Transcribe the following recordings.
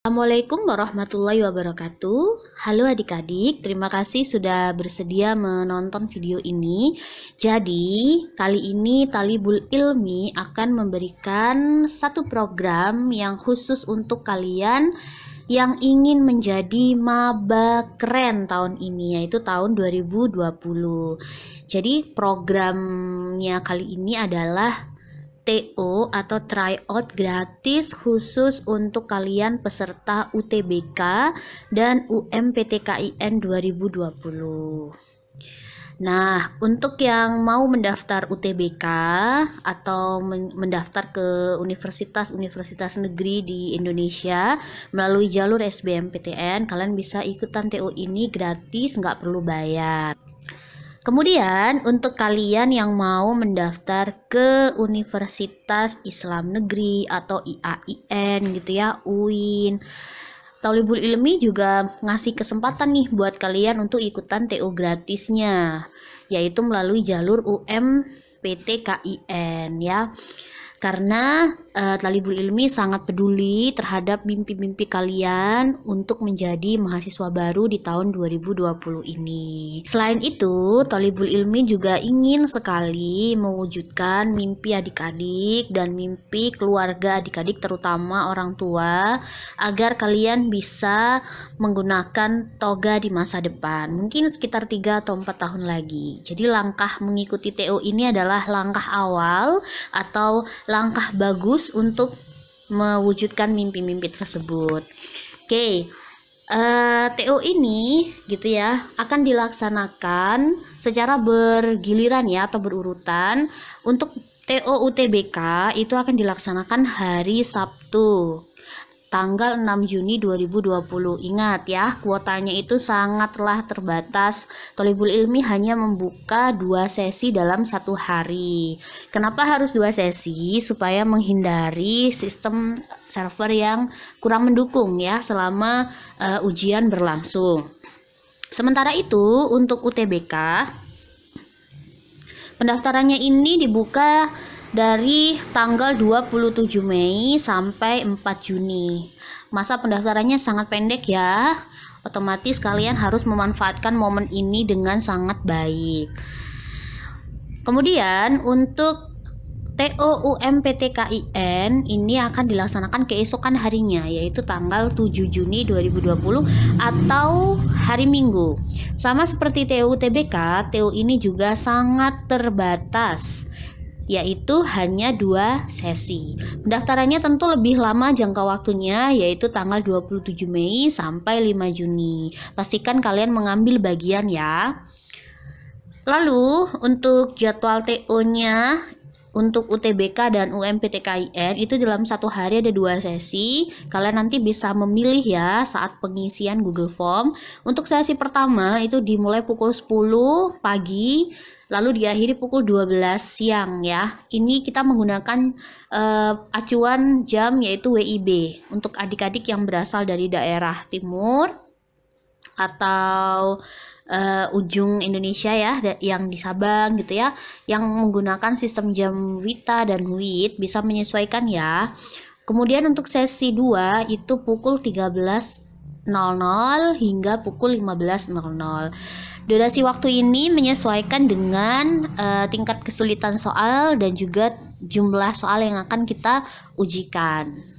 Assalamualaikum warahmatullahi wabarakatuh. Halo adik-adik, terima kasih sudah bersedia menonton video ini. Jadi, kali ini Talibul Ilmi akan memberikan satu program yang khusus untuk kalian yang ingin menjadi maba keren tahun ini, yaitu tahun 2020. Jadi, programnya kali ini adalah TO atau tryout gratis khusus untuk kalian peserta UTBK dan UMPTKIN 2020. Nah, untuk yang mau mendaftar UTBK atau mendaftar ke universitas-universitas negeri di Indonesia melalui jalur SBMPTN, kalian bisa ikutan TO ini gratis, nggak perlu bayar. Kemudian untuk kalian yang mau mendaftar ke Universitas Islam Negeri atau IAIN gitu ya, UIN, Talibul Ilmi juga ngasih kesempatan nih buat kalian untuk ikutan TO gratisnya, yaitu melalui jalur UMPTKIN ya. Karena Talibul Ilmi sangat peduli terhadap mimpi-mimpi kalian untuk menjadi mahasiswa baru di tahun 2020 ini. Selain itu, Talibul Ilmi juga ingin sekali mewujudkan mimpi adik-adik dan mimpi keluarga adik-adik, terutama orang tua, agar kalian bisa menggunakan toga di masa depan, mungkin sekitar 3 atau 4 tahun lagi. Jadi langkah mengikuti TO ini adalah langkah awal atau langkah bagus untuk mewujudkan mimpi-mimpi tersebut. Oke, TO ini gitu ya akan dilaksanakan secara bergiliran ya atau berurutan. Untuk TO UTBK itu akan dilaksanakan hari Sabtu tanggal 6 Juni 2020. Ingat ya, kuotanya itu sangatlah terbatas. Talibul Ilmi hanya membuka 2 sesi dalam 1 hari. Kenapa harus 2 sesi? Supaya menghindari sistem server yang kurang mendukung ya selama ujian berlangsung. Sementara itu, untuk UTBK, pendaftarannya ini dibuka dari tanggal 27 Mei sampai 4 Juni. Masa pendaftarannya sangat pendek ya. Otomatis kalian harus memanfaatkan momen ini dengan sangat baik. Kemudian untuk TO UMPTKIN ini akan dilaksanakan keesokan harinya, yaitu tanggal 7 Juni 2020 atau hari Minggu. Sama seperti TO UTBK, TO ini juga sangat terbatas, yaitu hanya 2 sesi. Pendaftarannya tentu lebih lama jangka waktunya, yaitu tanggal 27 Mei sampai 5 Juni. Pastikan kalian mengambil bagian ya. Lalu untuk jadwal TO-nya untuk UTBK dan UMPTKIN itu dalam 1 hari ada 2 sesi. Kalian nanti bisa memilih ya saat pengisian Google Form. Untuk sesi pertama itu dimulai pukul 10 pagi, lalu diakhiri pukul 12 siang ya. Ini kita menggunakan acuan jam yaitu WIB untuk adik-adik yang berasal dari daerah timur atau ujung Indonesia ya, yang di Sabang gitu ya, yang menggunakan sistem jam WITA dan WIT bisa menyesuaikan ya. Kemudian untuk sesi 2 itu pukul 13.00 hingga pukul 15.00. Durasi waktu ini menyesuaikan dengan tingkat kesulitan soal dan juga jumlah soal yang akan kita ujikan.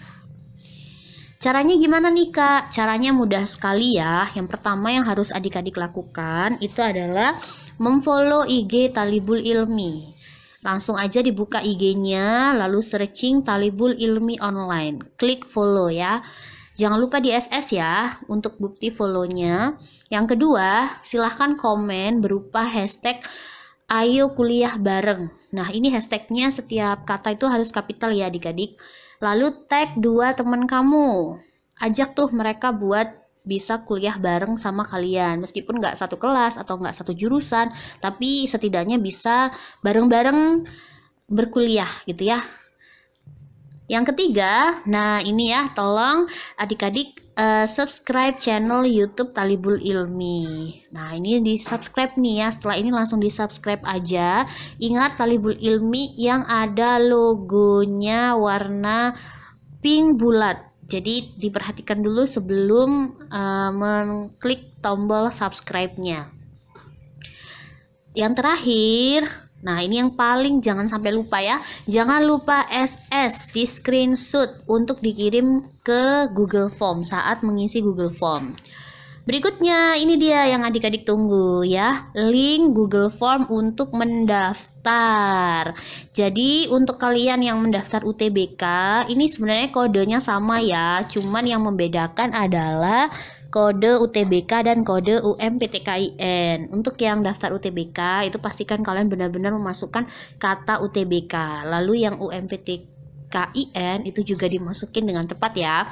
Caranya gimana nih Kak? Caranya mudah sekali ya. Yang pertama yang harus adik-adik lakukan itu adalah memfollow IG Talibul Ilmi. Langsung aja dibuka IG-nya, lalu searching Talibul Ilmi online. Klik follow ya. Jangan lupa di SS ya untuk bukti follow-nya. Yang kedua, silahkan komen berupa hashtag Ayo Kuliah Bareng. Nah, ini hashtagnya setiap kata itu harus kapital ya adik-adik. Lalu tag 2 teman kamu. Ajak tuh mereka buat bisa kuliah bareng sama kalian. Meskipun nggak satu kelas atau nggak satu jurusan, tapi setidaknya bisa bareng-bareng berkuliah gitu ya. Yang ketiga, nah ini ya, tolong adik-adik subscribe channel YouTube Talibul Ilmi. Nah, ini di subscribe nih ya. Setelah ini langsung di subscribe aja. Ingat Talibul Ilmi yang ada logonya warna pink bulat. Jadi diperhatikan dulu sebelum mengklik tombol subscribe-nya. Yang terakhir, nah ini yang paling jangan sampai lupa ya. Jangan lupa SS di screenshot untuk dikirim ke Google Form saat mengisi Google Form. Berikutnya, ini dia yang adik-adik tunggu ya, link Google Form untuk mendaftar. Jadi untuk kalian yang mendaftar UTBK, ini sebenarnya kodenya sama ya, cuman yang membedakan adalah kode UTBK dan kode UMPTKIN. Untuk yang daftar UTBK, itu pastikan kalian benar-benar memasukkan kata UTBK. Lalu yang UMPTKIN itu juga dimasukin dengan tepat ya.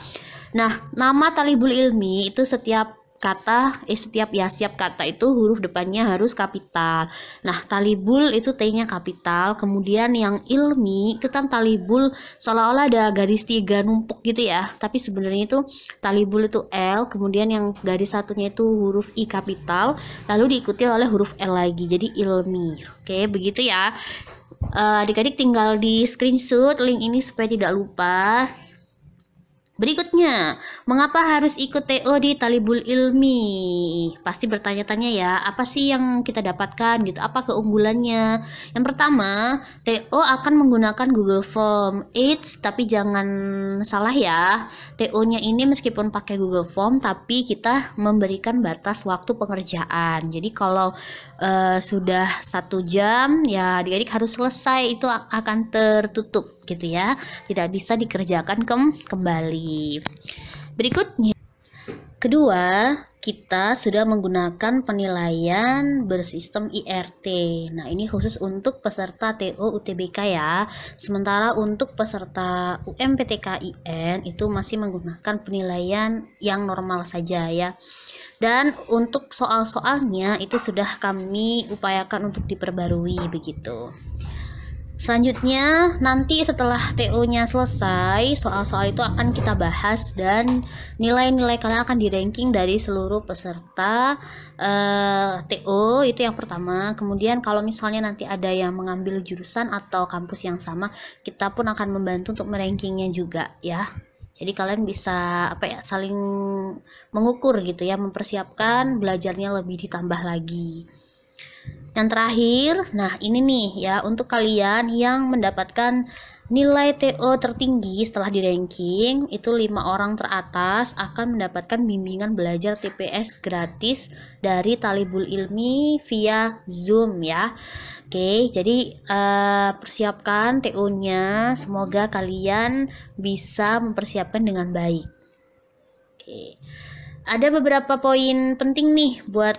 Nah, nama Talibul Ilmi itu setiap kata itu huruf depannya harus kapital. Nah, talibul itu T-nya kapital, kemudian yang ilmi itu kan talibul seolah-olah ada garis 3 numpuk gitu ya. Tapi sebenarnya itu talibul itu L, kemudian yang garis satunya itu huruf I kapital, lalu diikuti oleh huruf L lagi. Jadi ilmi. Oke, begitu ya. Adik-adik tinggal di screenshot link ini supaya tidak lupa. Berikutnya, mengapa harus ikut TO di Talibul Ilmi? Pasti bertanya-tanya ya, apa sih yang kita dapatkan gitu, apa keunggulannya? Yang pertama, TO akan menggunakan Google Form. Tapi jangan salah ya, TO-nya ini meskipun pakai Google Form, tapi kita memberikan batas waktu pengerjaan. Jadi kalau sudah 1 jam, ya adik-adik harus selesai, itu akan tertutup gitu ya, tidak bisa dikerjakan kembali. Berikutnya, kedua, kita sudah menggunakan penilaian bersistem IRT. Nah, ini khusus untuk peserta TO UTBK ya. Sementara untuk peserta UMPTKIN itu masih menggunakan penilaian yang normal saja ya. Dan untuk soal-soalnya itu sudah kami upayakan untuk diperbarui begitu. Selanjutnya, nanti setelah TO-nya selesai, soal-soal itu akan kita bahas dan nilai-nilai kalian akan di-ranking dari seluruh peserta TO, itu yang pertama. Kemudian kalau misalnya nanti ada yang mengambil jurusan atau kampus yang sama, kita pun akan membantu untuk merankingnya juga ya. Jadi kalian bisa saling mengukur gitu ya, mempersiapkan belajarnya lebih ditambah lagi. Yang terakhir, nah ini nih ya, untuk kalian yang mendapatkan nilai TO tertinggi setelah di ranking, itu 5 orang teratas akan mendapatkan bimbingan belajar TPS gratis dari Talibul Ilmi via Zoom ya. Oke, jadi persiapkan TO-nya, semoga kalian bisa mempersiapkan dengan baik. Oke. Ada beberapa poin penting nih buat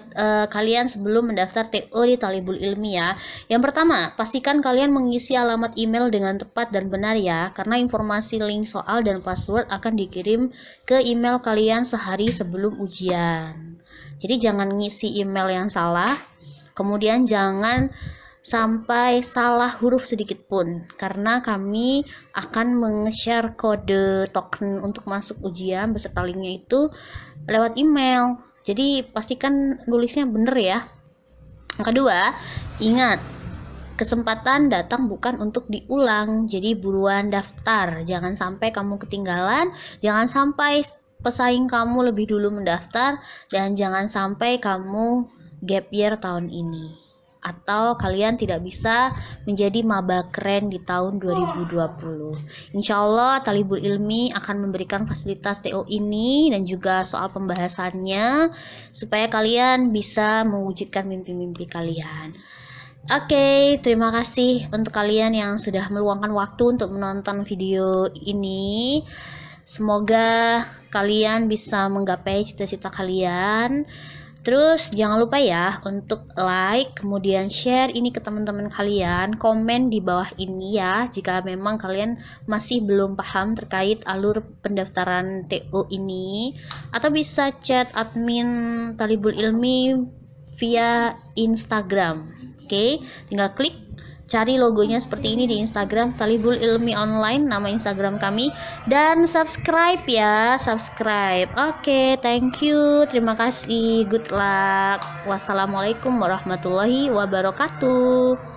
kalian sebelum mendaftar TO di Talibul Ilmi ya. Yang pertama, pastikan kalian mengisi alamat email dengan tepat dan benar ya, karena informasi link soal dan password akan dikirim ke email kalian sehari sebelum ujian. Jadi jangan ngisi email yang salah, kemudian jangan sampai salah huruf sedikit pun, karena kami akan meng-share kode token untuk masuk ujian beserta linknya itu lewat email. Jadi pastikan nulisnya bener ya. Yang kedua, ingat, kesempatan datang bukan untuk diulang. Jadi buruan daftar, jangan sampai kamu ketinggalan, jangan sampai pesaing kamu lebih dulu mendaftar, dan jangan sampai kamu gap year tahun ini, atau kalian tidak bisa menjadi maba keren di tahun 2020. Insya Allah Talibul Ilmi akan memberikan fasilitas TO ini dan juga soal pembahasannya supaya kalian bisa mewujudkan mimpi-mimpi kalian. Oke, terima kasih untuk kalian yang sudah meluangkan waktu untuk menonton video ini. Semoga kalian bisa menggapai cita-cita kalian. Terus jangan lupa ya untuk like, kemudian share ini ke teman-teman kalian, komen di bawah ini ya jika memang kalian masih belum paham terkait alur pendaftaran TO ini, atau bisa chat admin Talibul Ilmi via Instagram. Oke, tinggal klik cari logonya seperti ini di Instagram Talibul Ilmi Online, nama Instagram kami, dan subscribe ya, subscribe. Oke, thank you, terima kasih, good luck. Wassalamualaikum warahmatullahi wabarakatuh.